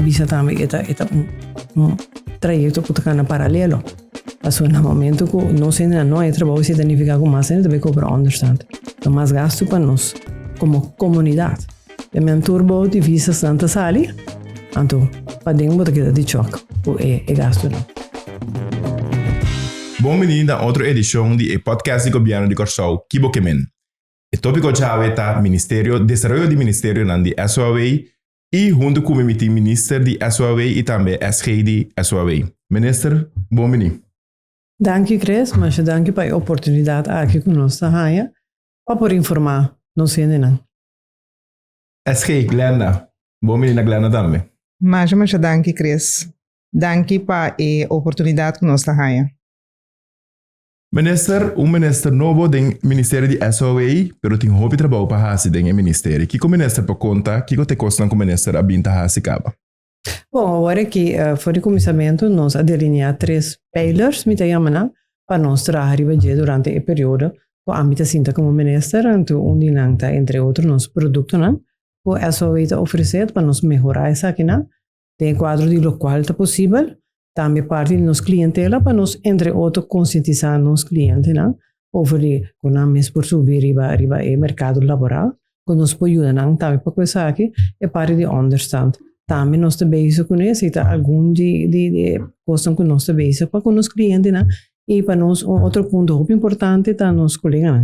avisa também um trayecto que está na paralelo. Passou no momento que não se não é trabalho se identificar com mais, também cobra understand. Então mais gasto para nós como comunidade. E minha turbo divisa Santa Sali, então para dentro botar que de choque, é gasto não. Bom-vindo a outra edição do podcast do governo de Corsol, Kibokemen. O tópico-chave é Ministério Desenvolvimento de Ministério de SOAW e junto com o Ministério de SOAW e também SG de SOAW. Minister, bom-vindo. Dank u, Chris, mas dank u para a oportunidade aqui conosco para poder informar não sei não. SG, Glenda, bom-vindo na Glenda também. Mas dank u, Chris. Dank u para a oportunidade conosco Minister novo do Ministério de SOA, pero tem hobby trabalho para fazer dentro do Ministério. Que o minister para conta, que te custa com o minister a binta fazer caba? Bom, agora que foi o começamento, nós delinear 3 pillars, me chamam, para nós trabalhar durante o período, com a âmbito sinta como minister, então dinanta entre outros nos produtos, o SOA está oferecendo para nós melhorar essa aqui, tem quadro de lo qual é possível. Também parte de nossa clientela para nós, entre outros, conscientizar nossos clientes, sobre como nós por subir riba o mercado laboral, que nos pode ajudar também para coisa aqui, é parte de understand. Também nós também isso conhece, algum de coisas que nós também isso para os clientes, e para nós outro ponto muito importante está nossos colegas.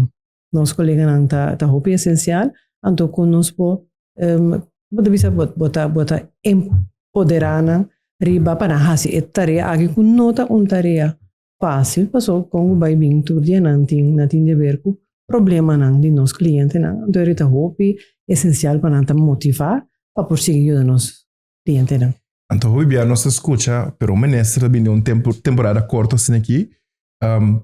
Nossos colegas tá muito essencial, então que nós podemos botar empoderar riba para fazer a tarefa aqui com nota tarefa fácil, passou com o baibing tudo dia não tem a ver com problema de nossos clientes, então é muito essencial para nós motivar para prosseguir os nossos clientes. Então, hoje a nossa escuta, pero o ministro também tem temporada curta assim aqui,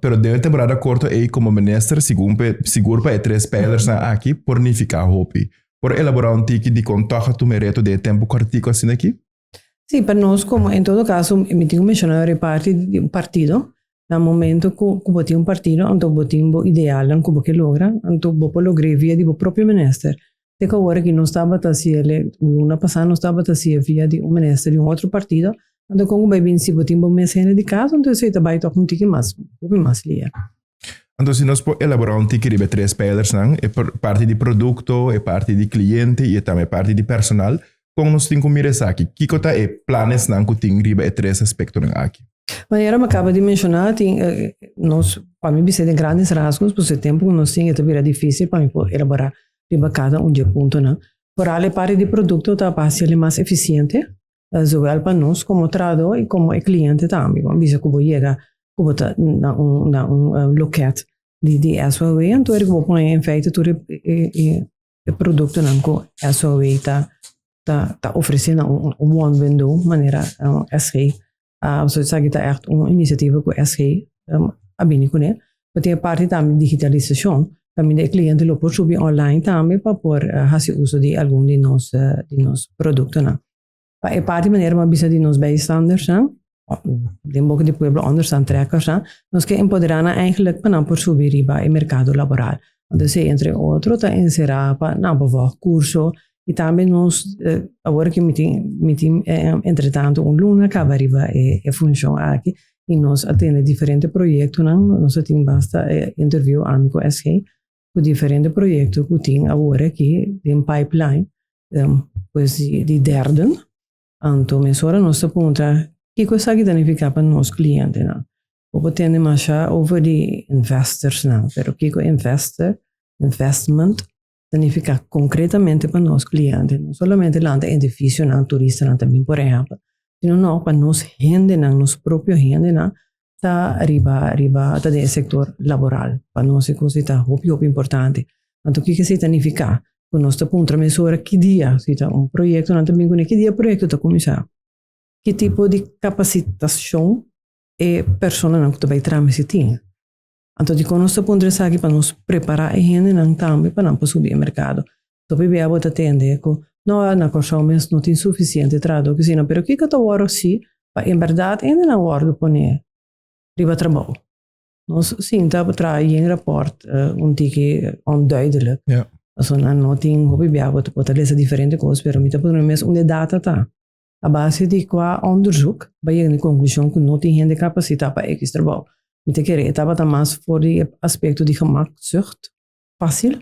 pero de temporada curta é como ministro seguro para 3 pillars aqui por unificar hope, por elaborar tique de contato tu mereto de tempo curtico assim aqui. Sim, para nós, como em todo caso, me tenho mencionado a parte de um partido, no momento que botem partido, então botem o ideal, como que logra, então vou lograr via do próprio ministro. De que agora que não estava fazendo, uma passada não estava fazendo via de ministro de outro partido, então como vai vir se botem o mensagem de casa, então isso vai tocar tique mais lia. Então, se nós podemos elaborar tique de 3 pillars, é parte de produto, é parte de cliente e também parte de personal. Como nós temos que mirar aqui, que é planos que tem riba 3 aspectos aqui? Maneira, me acaba de mencionar, nós, para mim, precisa de grandes rasgos, por esse tempo que nós temos, é difícil para mim elaborar riba cada ponto, Por a parte de produto, para ser mais eficiente, igual para nós, como trabalhador e como cliente também. Bisa que vou chegar, que vou estar na loquete de SOA, então eu vou pôr em feito todo o produto que SOA está oferecendo one window, maneira SG. Você sabe que está echt iniciativa com SG, a bem com ele. Tem a parte também de digitalização, também o cliente lo pode subir online também para poder fazer uso de algum de nos produtos. A parte maneira uma bisa de nos bijstanders, de um pouco de pueblo understand trackers, nós que empoderar eigenlijk para poder subir riba o mercado laboral. Então, entre outros, está inserir para não curso. E também nós, agora que me tem entretanto, luna acaba arriba a função aqui, e nós atendemos diferentes projetos, nós temos bastante interview com SG, com diferentes projetos que tem agora aqui, em pipeline, pois de derden, então, mesora nós aponta que coisa que significa para nossos clientes, ou temos mais over de investors, pero que investment, significa concretamente para nossos clientes, não somente lá em edifício, não turista, também por exemplo, sino para nós gente, nosso próprio gente, está arriba do setor laboral, para nós é coisa está muito importante. Então, o que significa? Que nós estamos a mesura que dia, se está projeto, não também que dia o projeto está começar, que tipo de capacitação e pessoa que vai transmitir. Então, de quando nós estamos aqui para nos preparar a gente também para não subir o mercado. Então, eu vou atender que não na Corsol não tem suficiente tradução, mas o que eu estou agora sim, em verdade, ainda não guardo para riba trabalho. Nós sim, tá para trazer em rapport tique onduidelijk. Ja. Also, não tem hobby para poder ler diferentes coisas, mas me tá por mesmo data tá. A base de qua onderzoek, bij je de conclusie que não tem gente capacitada para X trabalho. Mite querer estava mais voor die aspecto de gemakzucht, fácil,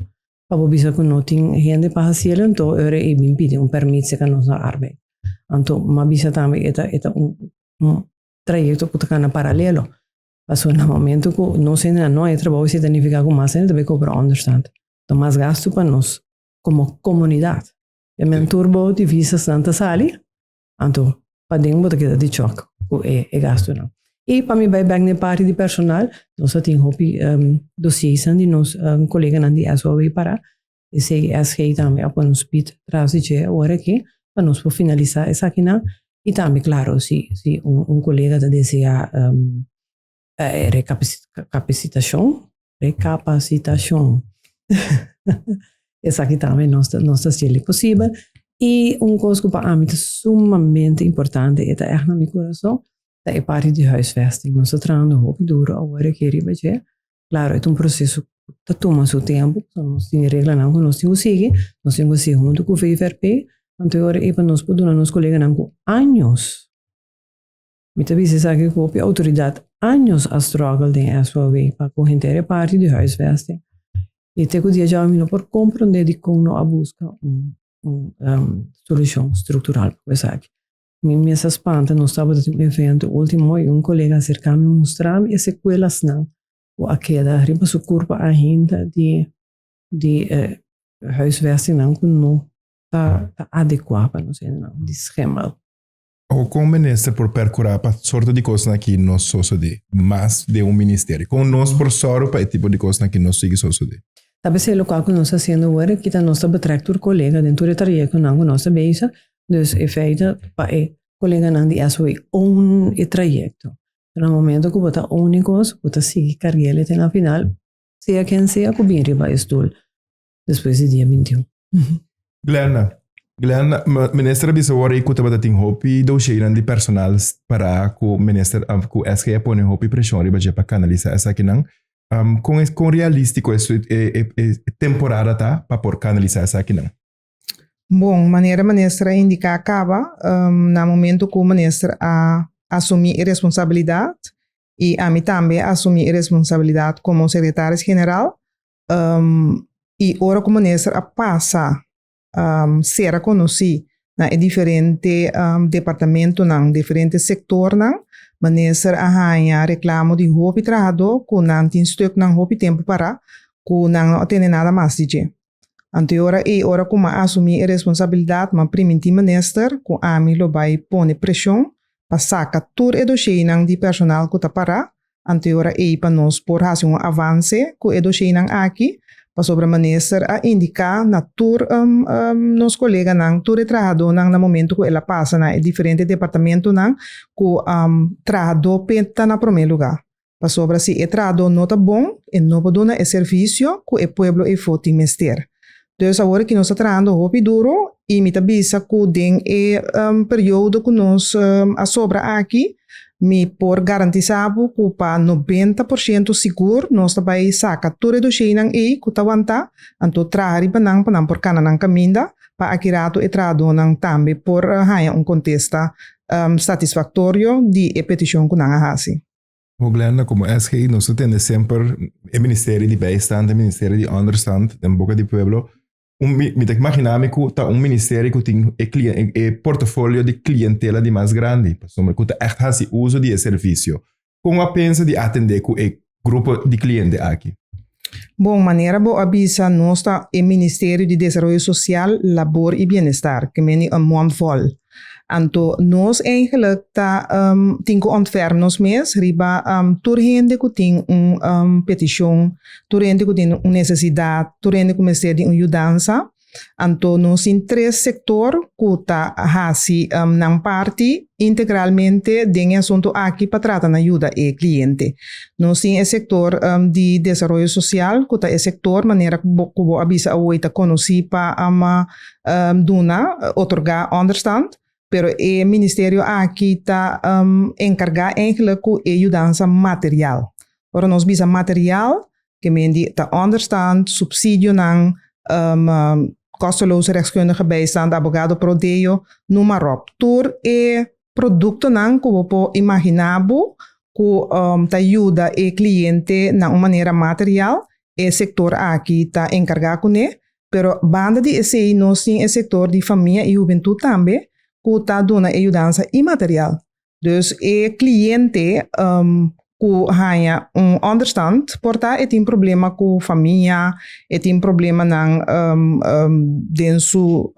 para você que não tem gente para fazer, então eu e bem pedir permiso que nós na arbeid. Então, mas bisa também é trajecto que está na paralelo. Passou no momento que não sei não é trabalho se significa que mais ainda também cobra understand. Então mais gasto para nós como comunidade. E men turbo de visa santa sali. Então, para dentro que de choque, é gasto não. E para mim vai bem na parte de personal, nós temos dossiês de nós colega na de SOV para e se SG também para nos pedir trazer agora aqui para nós finalizar essa aqui não. E também claro se colega da deseja recapacitação. Essa aqui também nós se possível. E coisa que para mim é sumamente importante, é echt na meu coração, é parte de huisvesting. Nós estamos trabalhando muito duro agora que é claro, é processo que toma seu tempo, nós temos regras não, nós temos que seguir, nós temos que seguir junto com o VFRP, então agora é para nós poder nos colegas não com anos. Muitas vezes aqui que a autoridade anos a struggle de SOV para correr parte de huisvesting. E tenho dia já por compreender de como a busca solução estrutural para isso aqui. Me espanta, nós estávamos em evento último e colega acerca me mostrar e sequelas não. O a queda arriba su curva ainda de huisvesting não que não está adequada para nós não de esquema. O como ministro por percurar para sorte de coisa aqui nós só de mais de ministério. Com nós por sorte para tipo de coisa que nós sigue só de. Talvez é local que nós estamos fazendo agora, que está nossa betractor colega dentro do trajecto não que nós beisa, dus é feita para colega não de SOE trajecto. No momento que você únicos, você sigue carregar até na final, seja quem seja, que bem riba estou depois do dia 21. Glenna, ministra bisa wari ku taba ting hopi do cheiran de personal para ku minister ku SK pone hopi pressão riba je para canalizar essa aqui não. Com realístico isso é temporada tá para por canalizar essa aqui não. Bom, maneira ministra indica acaba no momento que o ministro assumir a responsabilidade e a mim também assumir a responsabilidade como secretário-geral e ora como ministra passa ser conhecido na diferente departamento na diferente setor na ministra arranha reclamo de hopi trabalhador com não tem stuk na hopi tempo para com não tem nada mais de anterior e ora como assumir a responsabilidade mas primeiro ministro com a mim lo vai pôr pressão para sacar todo o dossiê de personal que está para anterior e para nós por fazer avanço com o dossiê aqui para sobre a ministra a indicar na tour nos colegas não todo trabalhador no momento que ela passa na diferente departamento não que trabalhador penta na primeiro lugar para sobre se o trabalhador não está bom e não pode dar o serviço que o povo é forte mester. Então agora que nós estamos trabalhando muito duro e me avisa que tem período que nós a sobra aqui me por garantizar que para 90% seguro nós vai sacar tudo do cheio e que aguenta então trabalhar para por cana caminho para aquirato e trabalhar também por ganhar contexto satisfatório de petição que nós fazemos. O Glenna, como SGI, nós temos sempre o Ministério de Bijstand, o Ministério de Understand, em Boca de Pueblo. Me imaginava que está ministério que tem portfólio de clientela de mais grande, que echt faz uso de serviço. Como a pensa de atender com o grupo de clientes aqui? Bom, maneira boa avisa nós está o Ministério de Desenvolvimento Social, Labor e Bem-Estar, que é mondvol. Então, nós eigenlijk tem que ontfermen nos mês, riba turgente que tem petição, turgente que tem necessidade, turgente que precisa de ajudança. Então, nós temos 3 setores que está assim na parte integralmente de assunto aqui para tratar na ajuda ao cliente. Nós temos o setor de desenvolvimento social, que está o setor maneira que eu avisa a oita conhecer para otorgar understand. Pero o Ministério aqui está encarregado eigenlijk com a ajudança material. Ora, nós bisa material, que está understand, subsídio kosteloze rechtskundige bijstand, abogado pro Deo, noem maar op. Tur e producto nang po imaginabo ku ta ajuda e cliente na uma maneira material e sector aqui ta encargar com ne, pero banda de esse nós tem e sector de família e juventude também ku ta dona ajudança imaterial. Dus e cliente ku hanya understand porta e tem problema com família, e tem problema nang densu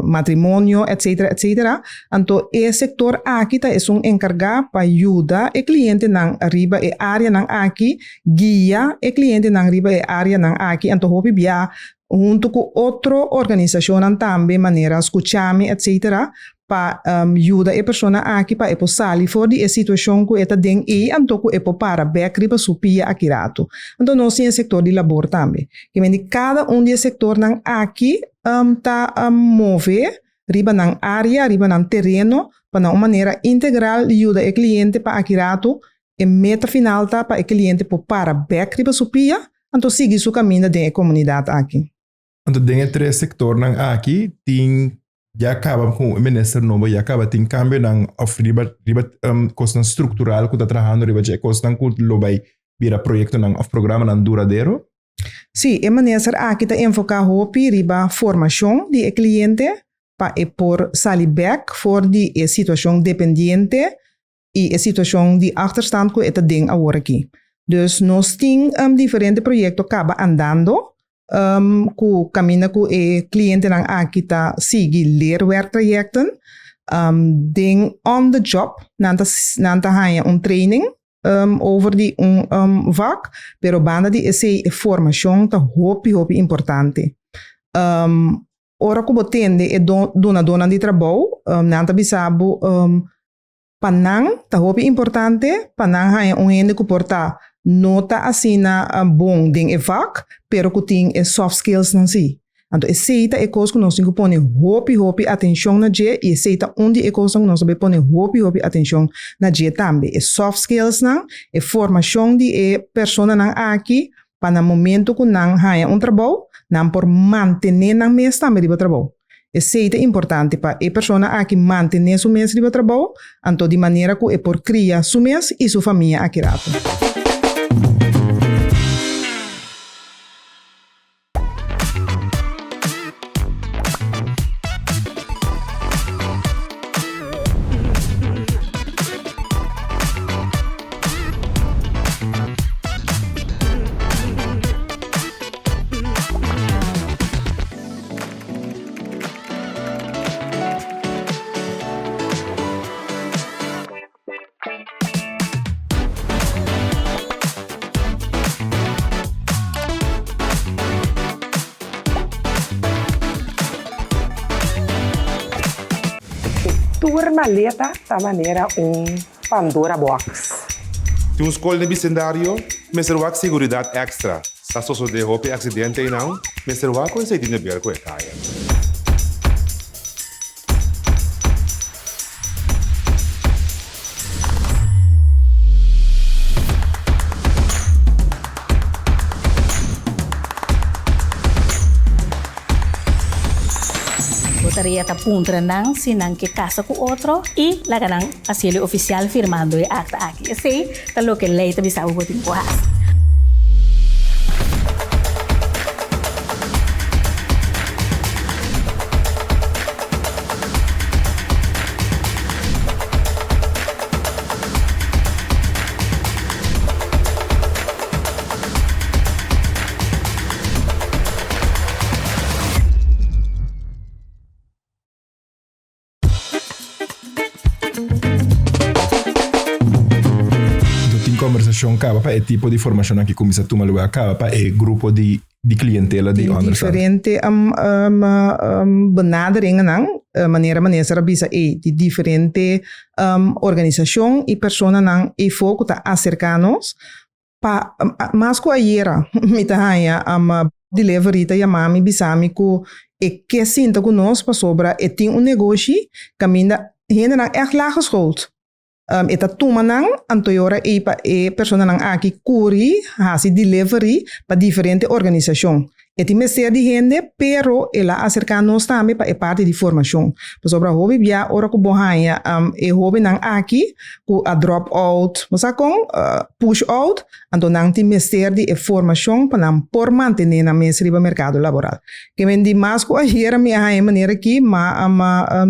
matrimônio, etc, etc. Então, e sector aqui tá é encargar para ajudar e cliente nang arriba e área nang aqui, guia e cliente nang arriba e área nang aqui. Então, hopi bia junto com outra organização também maneira escuchame, etc. para ajuda a pessoa aqui para e sair fora de situação que está dentro e então que para back riba supia aqui rato. Então nós temos setor de labor também. Que vem de cada de setor nang aqui tá mover riba nang área, riba nang terreno para uma maneira integral ajuda o cliente para aqui rato e meta final tá para o cliente para back riba supia então seguir seu caminho dentro da comunidade aqui. Então dentro três setor nang aqui tem já acaba com o ministro novo, já acaba tem cambio na riba questão estrutural que está trabalhando, riba de questão que lo vai virar projeto na programa na duradouro. Sim, o ministro aqui está enfocado hopi riba formação de cliente para por sair back for de situação dependente e a situação de achterstand que está dentro agora aqui. Dus nós temos diferentes projetos que acaba andando. Ku camina ku e cliente nang aqui tá seguir leerwerktrajecten ding on the job nanta haya training over die vak pero banda di esse formação tá hopi importante ora ku botende e dona di trabalho nanta bisabu panang tá hopi importante panang haya ende ku porta nota assina bom ding e vak, pero que tem e soft skills não si. Então, esse é coisa que nós temos que pôr hopi atenção na dia e esse é onde é coisa que nós temos que pôr hopi atenção na dia também. E soft skills não, e formação de e pessoa não aqui para no momento que não há trabalho, não por manter na mesa também de trabalho. Esse é importante para a pessoa aqui manter sua mesa de trabalho, então de maneira que é por criar sua mesa e sua família aqui rato. Tua maleta da maneira Pandora Box. Tem um escola de bicendário, Mr. Wack Seguridade Extra. Se você de roupa acidente e não, Mr. Wack consegue de ver com a caia. Gostaria de apuntar nang sinang que casa com outro e lá ganang asilo oficial firmando e acta aqui. Assim, talo que lei também sabe o que tem por Conversação acaba para o tipo de formação que começa a tomar acaba para o grupo de clientela de understand. Diferente benaderingen nang maneira bisa de diferente organização e persona nang e foco tá acercanos pa mas ko ayera mita haya delivery ta yamami bisami ko e que sinta conosco pa sobra e tem negócio caminda hena nang echt laag geschoold. Eta tumanang antoyora e persona nang aki kuri hasi delivery pa diferente organização. Eti meser de gente, pero ela acercar-nos também para parte de formação. Por sobre a hobby, via ora que bohanha, e hobby nang aqui, com a drop out, mas com push out, então nang ti meser de formação para nang por manter na mesa do mercado laboral. Que vendi mais com a hierarquia me a maneira que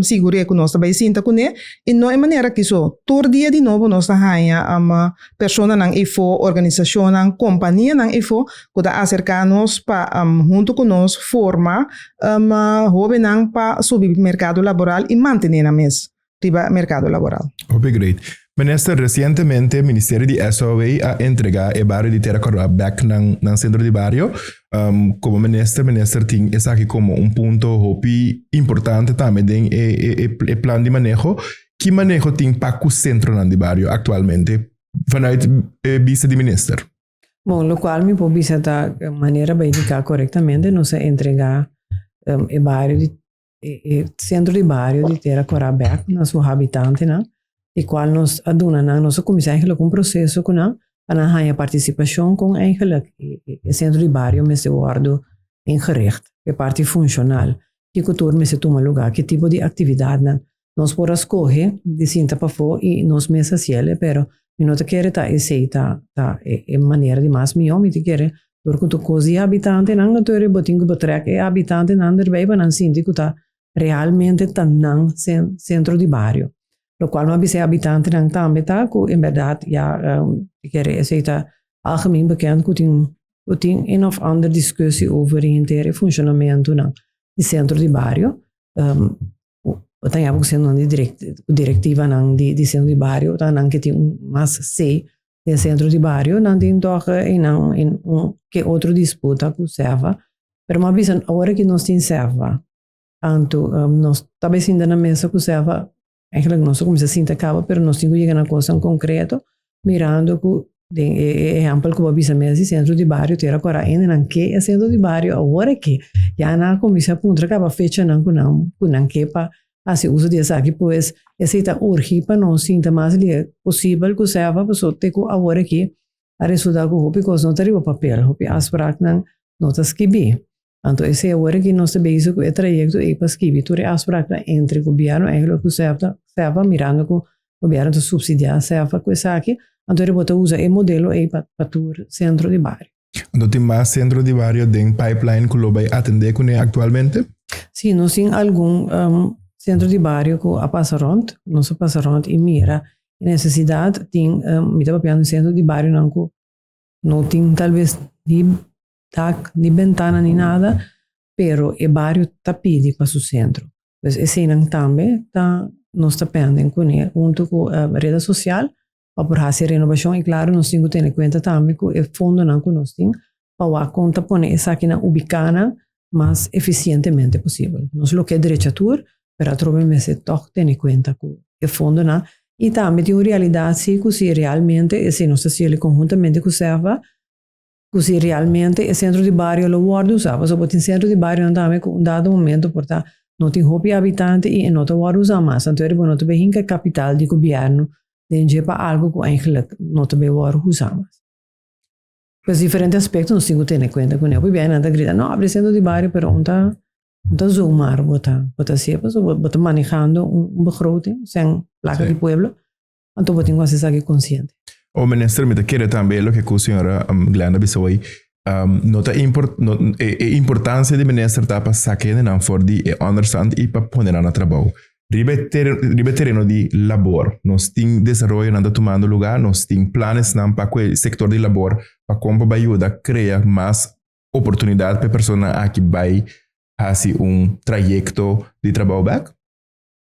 segure que nós também sinta com né, e não é maneira que só todo dia de novo nós hanha persona nang ifo, organização nang companhia nang ifo, que da acercar-nos para junto conosco forma hobby nang para subir mercado laboral e manter na mesa do mercado laboral. Okay, great. Minister, recientemente el Ministerio de SOA ha entregado el barrio de Terra Corra back ng centro de barrio. Como minister ting es aquí como un punto hopi importante también en el plan de manejo. ¿Qué manejo ting para el centro ng de barrio actualmente? Vanuit vista de minister. Bom, lo qual mi può visa da maniera basica correttamente non si entrega il barrio il centro di barrio di Terra Corra back na suo abitante na e qual nos aduna na nosso começar eigenlijk um processo com na a participação com eigenlijk o centro de barrio me se guardo ingericht a parte funcional que cultura me se toma lugar que tipo de atividade na nós por escolher de cinta para fora e nos mesa ciele pero mi não te quer ta aceita ta maneira de mais miom mi te quer por quanto cosi abitante nang to re botingo botrek e abitante nang erbij ban sindico ta realmente tan nang centro de barrio lo qual não é habitante nang tambe ta ku in verdade ja quer aceita algemeen bekend ku tem een of ander discussie over het funcionamento nang di centro de barrio tem algo sendo diretiva nang di centro de barrio ta nang que tem mais sei de centro de barrio não tem toch em que outro disputa com serva pero uma vez agora que nós tem serva tanto nós talvez ainda na mesa com serva eigenlijk nós como se sinta acaba pero nós temos que chegar na coisa em concreto mirando com exemplo que avisa mesa centro de barrio Terra Corra ainda não que é centro de barrio agora que já na comissão punta acaba fecha não que para assim uso dessa aqui pois esse está urgente para nós sinta mais possível que serva para só ter com agora que a resultado com porque nós não temos papel porque as práticas não está escrito então esse é agora que nós temos com o trajeto e para escrever tudo as práticas entre o governo e o serva mirando com o governo de subsidiar serva com essa aqui então ele bota usa o modelo aí para o centro de barrio. Então tem mais centro de barrio den pipeline que lo vai atender com ele atualmente? Sim, nós temos algum centro de barrio que a passa rond, nosso passa rond e mira a necessidade tem me estava pensando centro de barrio não tem talvez ni ventana ni nada, pero o barrio está pedindo para o centro. Então esse não também tá nós está pendendo com ele junto com a rede social para fazer renovação e claro nós temos que ter em conta também que o fundo não que nós temos para conta pôr essa aqui na ubicana mais eficientemente possível. Nós lo que é direitatura pero trobem se toch ter em conta que o fundo não e também tem uma realidade se realmente se nós estamos conjuntamente com o serva se realmente o centro de barrio lo guarda usava só tem centro de barrio também com dado momento porta não tem roupa habitante e não te guarda usar mais então é bom não te bem que capital de governo de para algo que eigenlijk não te bem guarda usar mais pois diferentes aspectos nós temos que ter em conta com ele pois bem nada grita não abre centro de barrio pero não zoomar bota sempre bota manejando begroting sem placa de pueblo então bota que você aqui consciente. O minister me quer também o que a senhora Glenda Bissoi nota importância de minister tá para sacar na for de understand e para pôr na trabalho. Ribe terreno de labor, nós tem desenvolvimento anda tomando lugar, nós tem planos não para o setor de labor para como ajudar a criar mais oportunidade para pessoas aqui vai fazer trajeto de trabalho back.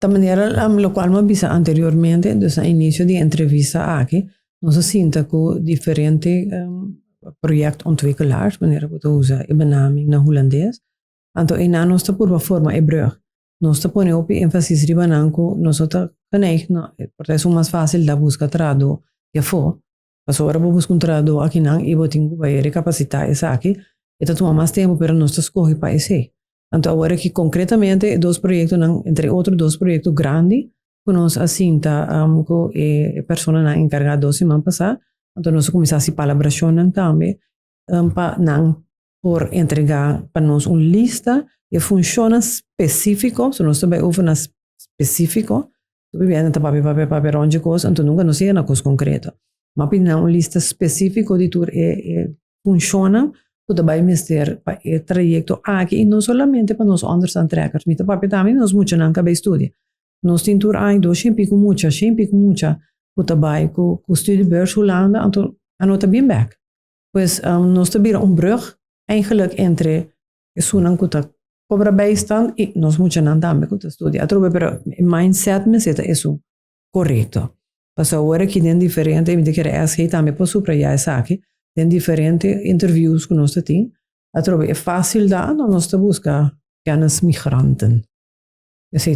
Da maneira lo qual me avisa anteriormente, dus a início de entrevista aqui, nós sinta que diferente projectontwikkelaars, wanneer we usa e benaming na holandês, então e na nossa por forma brug. Nós te põe op ênfasis riba nanco, nós te geneigd, porque é mais fácil da busca trado e for. Mas agora vou buscar trado aqui não e vou ter que capacitar essa aqui, e tá toma mais tempo para nós te escolher para esse. Então agora que concretamente dois projetos, entre outros dois projetos grandes, que nós assinta que a pessoa encarregada semana passada, então nós começamos a palabração também para por entregar para nós uma lista que funciona específico, se nós também ouvimos específico, tu viene ta papel onde coisa, então nunca não sei na coisa concreta. Mas pina uma lista específica de tur funciona, tu também mister para o trajeto aqui e não somente para nós understand trackers, mas também também nós muito não cabe estudo. Nós tem tur ai do sempre com muita, tu também com estudo beurs Holanda, então anota bem back. Pois nós também brug eigenlijk entre sunan kuta cobra bijstand e nós muito não também kuta estudia. Atrobe pero mindset me seta isso correto. Passa agora que tem diferente, me dizer é assim também posso para já essa aqui, tem diferente interviews que nós tem. Atrobe é fácil dar, nós te busca canas migranten. Essa é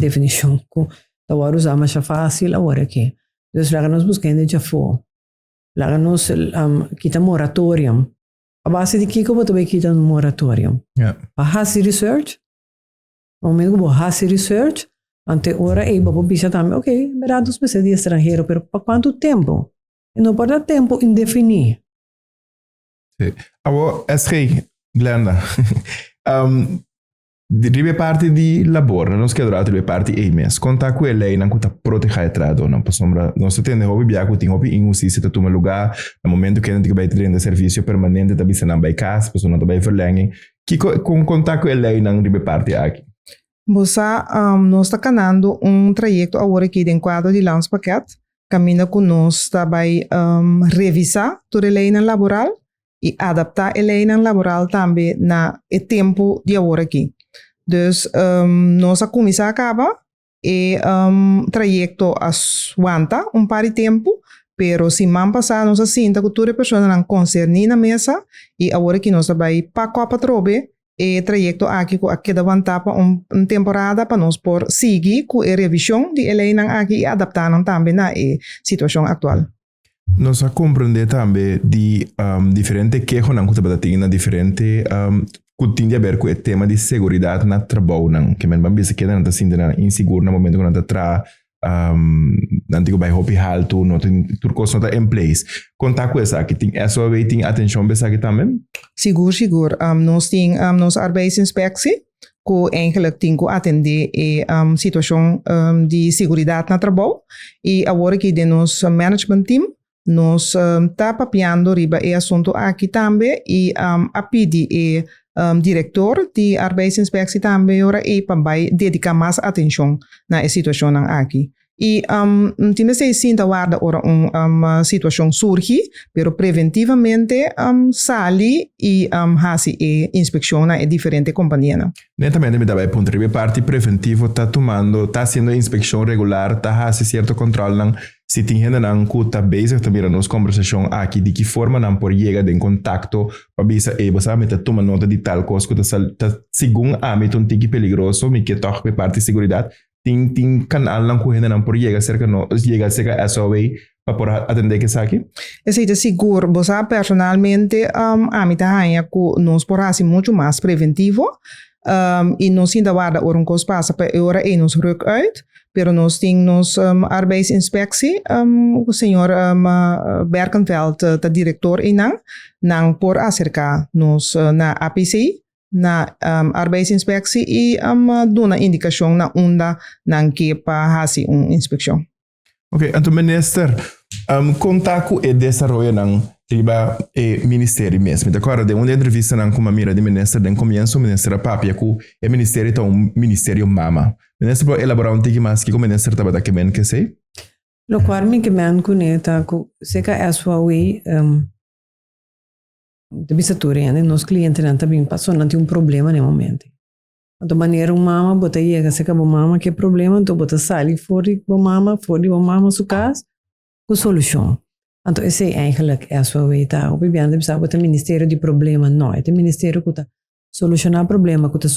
definição que agora usamos já fácil agora que. Dus lá nós buscando já for. Lá nós quita moratorium. A base de que eu também quita um moratorium. Para fazer research, no momento que eu faço research, ante hora eu vou pensar também, ok, verdade, os pessoas de estrangeiro, mas para quanto tempo? E não pode dar tempo indefinido. Sim. Agora, Glenda, ribe parte di lavoro, non schedulato ribe parte EMS. Conta com lei não conta proteger entrada não para sombra. Nós temos hobby biaco tem hobby em se tu toma lugar no momento que a gente vai ter serviço permanente da bisa não vai casa, pessoa não vai verlenging. Que com conta com lei não ribe parte aqui. Bosa, nós está canando trajeto agora aqui dentro quadro de Lance Paquet. Camina com nós vai revisar toda a lei laboral e adaptar a lei laboral também na tempo de agora aqui. Dus nossa comissão acaba e trajeto aguanta par de tempo, pero se man passar nossa sinta que toda pessoa não concerne na mesa e agora que nós vai para Copa Trobe e trajeto aqui que aguenta para temporada para nós por seguir com a revisão de lei aqui e adaptar também na situação atual. Nós compreender também de diferente queixo não custa batatinha diferente que tem a ver com o tema de segurança na trabalho não que mesmo bisa que não está sendo inseguro no momento que não está tra antigo vai hobby alto não tem tudo coisa não está em place contar com essa aqui tem essa way tem atenção bisa aqui também seguro nós tem nos arbeidsinspectie que eigenlijk tem que atender a situação de segurança na trabalho e agora que de nos management team nós está papiando riba e assunto aqui também e a pedir diretor de arbeidsinspectie também ora e para dedicar mais atenção na situação aqui. E time se sinta guarda ora situação surge, pero preventivamente sali e hasi e inspeciona e diferente companhia. Netamente me dava ponto de parte preventivo tá tomando, tá haciendo inspecção regular, tá hasi certo controle não se tem gente não que tá basic também nos conversação aqui de que forma não por chegar em contato para bisa e você me tá tomando nota de tal coisa que tá segundo a me um tique peligroso me que toque parte de segurança tem canal não que gente não por chegar cerca essa way para por atender que saque é seguro você personalmente a mim tá aí que nos por assim muito mais preventivo e nós ainda guarda coisa passa para hora e nos ruk uit pero nós temos arbeidsinspectie o senhor Berkenveld o diretor não por acercar nos na APC na arbeidsinspectie e dona indicação na onda não que para fazer inspeção. Ok, então minister, contato e desenvolvimento não riba e ministério mesmo. De acordo, de uma entrevista não com a mira de minister, de começo o ministério papia que o ministério é um ministério mama. Minister pode elaborar um tique mais que o minister estava daqui bem que sei? Lo qual me que me conecta com se que é sua way de bisatura, né? Nos clientes não também passou não tem problema no momento. Então maneira mama bota aí se que mama que problema, então bota sali fora mama sua casa com solução. Então esse é eigenlijk é sua way tá. O bibiando bisa bota ministério de problema não, é o ministério que está solucionar problema, que está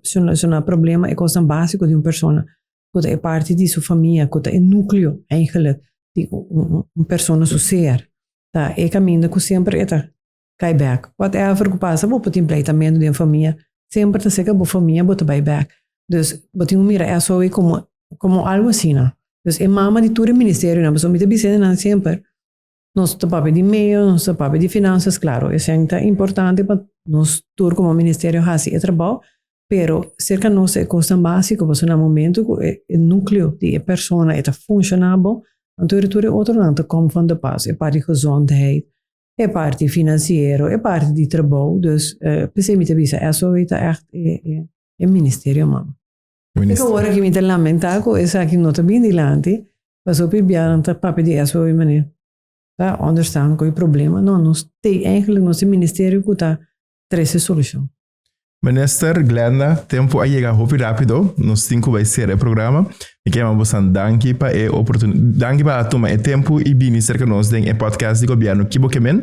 solucionar problema é coisa básica de uma pessoa, que é parte de sua família, que é núcleo eigenlijk de uma pessoa seu ser, tá? É caminho que sempre é cai back. Whatever que passa, vou botar completamente de uma família, sempre tá seca boa família, bota back. Dus botar mira é só como algo assim, né? Dus é mama de todo o ministério, né? Mas o me deve ser sempre nosso papel de meio, nosso papel de finanças, claro, isso é importante para nós, todos como ministério, fazer trabalho, pero cerca de nós é coisa básica, porque no momento o núcleo de pessoa está funcionando, então é outro não como van de pas, é parte de gezondheid, é parte financeiro, é parte de trabalho, dus pensei me também, isso é echt é ministério, mano. Agora que me está lamentando, isso aqui não está bem dilante, mas eu pibiar não papel de isso aí maneira, tá? Understand qual é o problema? Não, nós tem eigenlijk nosso ministério que está trazendo solução. Minister Glenda, tempo a chegar rápido, nos 5 vai ser o programa. E que vamos danke para a oportunidade, danke para tomar o tempo e vir cerca nós tem o podcast de governo Kibokemen.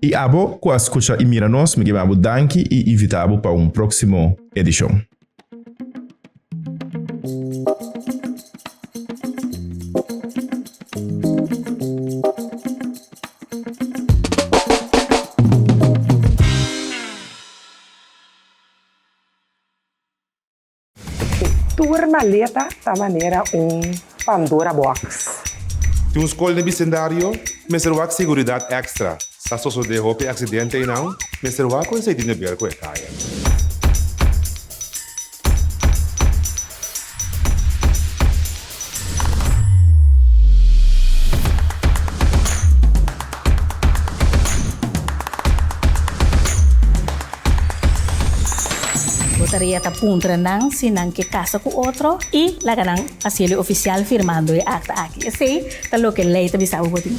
E abo, com a escuta e mira nós, me vamos danke e invitamos para próximo edição. Tua maleta da maneira Pandora Box. Tem escola no vecindário, mas será que seguridade extra. Se a sociedade houve acidente e não, mas será que você tem que ver com a caia. Gostaria de puntra nang sinang que casa com outro e lá ganang asilo oficial firmando e acta aqui. Assim, tá lo que lei também sabe o que tem